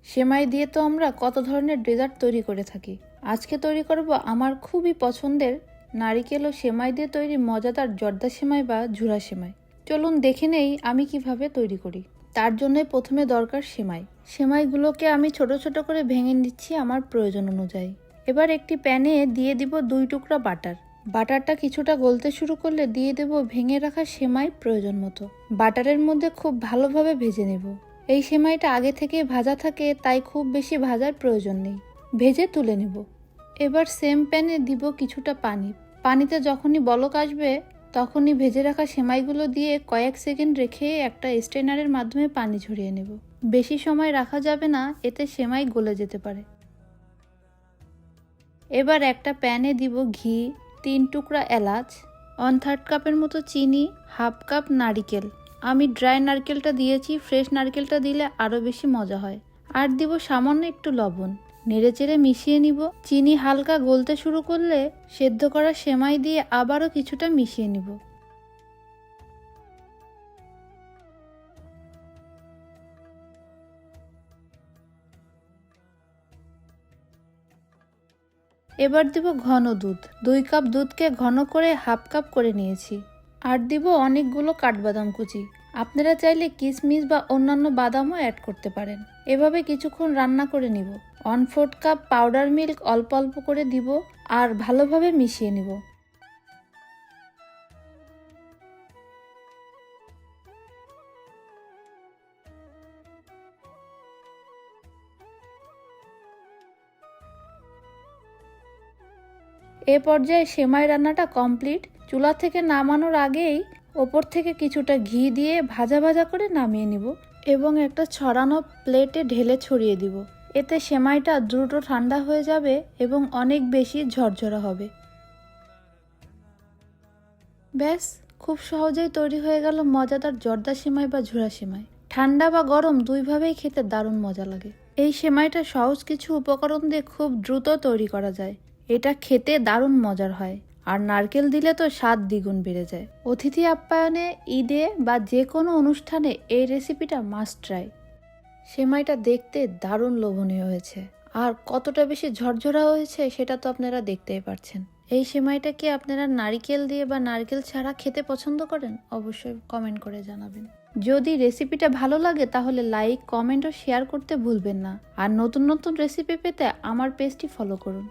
সেমাই দিয়ে তো আমরা কত ধরনের ডেজার্ট তৈরি করে থাকি। আজকে তৈরি করব আমার খুবই পছন্দের নারিকেল ও সেমাই দিয়ে তৈরি মজাদার জর্দা সেমাই বা ঝুরা সেমাই। চলুন দেখে নেই আমি কিভাবে তৈরি করি। তার জন্য প্রথমে দরকার সেমাই। সেমাইগুলোকে আমি ছোট ছোট করে ভেঙে নিচ্ছি আমার প্রয়োজন অনুযায়ী। এবার একটি প্যানে দিয়ে দিব 2 টুকরা বাটার। বাটারটা কিছুটা গলতে শুরু করলে দিয়ে দেব ভেঙে রাখা সেমাই প্রয়োজন মতো। বাটারের মধ্যে খুব ভালোভাবে ভেজে নেব। এই সেমাইটা আগে থেকে ভাজা থাকে, তাই খুব বেশি ভাজার প্রয়োজন নেই। ভেজে তুলে নেব। এবার সেম প্যানে দিব কিছুটা পানি। পানিতে যখনই বলক আসবে তখনই ভেজে রাখা সেমাইগুলো দিয়ে কয়েক সেকেন্ড রেখে একটা স্ট্রেনারের মাধ্যমে পানি ঝরিয়ে নেব। বেশি সময় রাখা যাবে না, এতে সেমাই গলে যেতে পারে। এবার একটা প্যানে দিব ঘি, 3 টুকরা এলাচ, 1/3 কাপের মতো চিনি, 1/2 কাপ নারিকেল। আমি ড্রাই নারকেলটা দিয়েছি, ফ্রেশ নারকেলটা দিলে আরও বেশি মজা হয়। আর দিব সামান্য একটু লবণ। নেড়েচেড়ে মিশিয়ে নিব। চিনি হালকা গলতে শুরু করলে সেদ্ধ করা সেমাই দিয়ে আবারও কিছুটা মিশিয়ে নিব। এবার দিব ঘন দুধ। 2 কাপ দুধকে ঘন করে 1/2 কাপ করে নিয়েছি। আর দিব অনেকগুলো কাঠবাদাম কুচি। আপনারা চাইলে কিশমিশ বা অন্যান্য বাদামও অ্যাড করতে পারেন। এভাবে কিছুক্ষণ রান্না করে নিব। 1/4 কাপ পাউডার মিল্ক অল্প অল্প করে দিব আর ভালোভাবে মিশিয়ে নিব। এ পর্যায়ে সেমাই রান্নাটা কমপ্লিট। চুলা থেকে নামানোর আগেই ওপর থেকে কিছুটা ঘি দিয়ে ভাজা ভাজা করে নামিয়ে নিব এবং একটা ছড়ানো প্লেটে ঢেলে ছড়িয়ে দিব। এতে সেমাইটা দ্রুত ঠান্ডা হয়ে যাবে এবং অনেক বেশি ঝরঝরা হবে। ব্যাস, খুব সহজেই তৈরি হয়ে গেল মজাদার জর্দা সেমাই বা ঝুরা সেমাই। ঠান্ডা বা গরম দুইভাবেই খেতে দারুণ মজা লাগে। এই সেমাইটা সহজ কিছু উপকরণ দিয়ে খুব দ্রুত তৈরি করা যায়। এটা খেতে দারুণ মজার হয়, আর নারকেল দিলে তো স্বাদ দ্বিগুণ বেড়ে যায়। অতিথি আপ্যায়নে, ঈদে বা যে কোনো অনুষ্ঠানে এই রেসিপিটা মাস্ট ট্রাই। সেমাইটা দেখতে দারুণ লোভনীয় হয়েছে, আর কতটা বেশি ঝরঝরা হয়েছে সেটা তো আপনারা দেখতেই পারছেন। এই সেমাইটা কি আপনারা নারকেল দিয়ে বা নারকেল ছাড়া খেতে পছন্দ করেন? অবশ্যই কমেন্ট করে জানাবেন। যদি রেসিপিটা ভালো লাগে তাহলে লাইক, কমেন্ট ও শেয়ার করতে ভুলবেন না। আর নতুন নতুন রেসিপি পেতে আমার পেজটি ফলো করুন।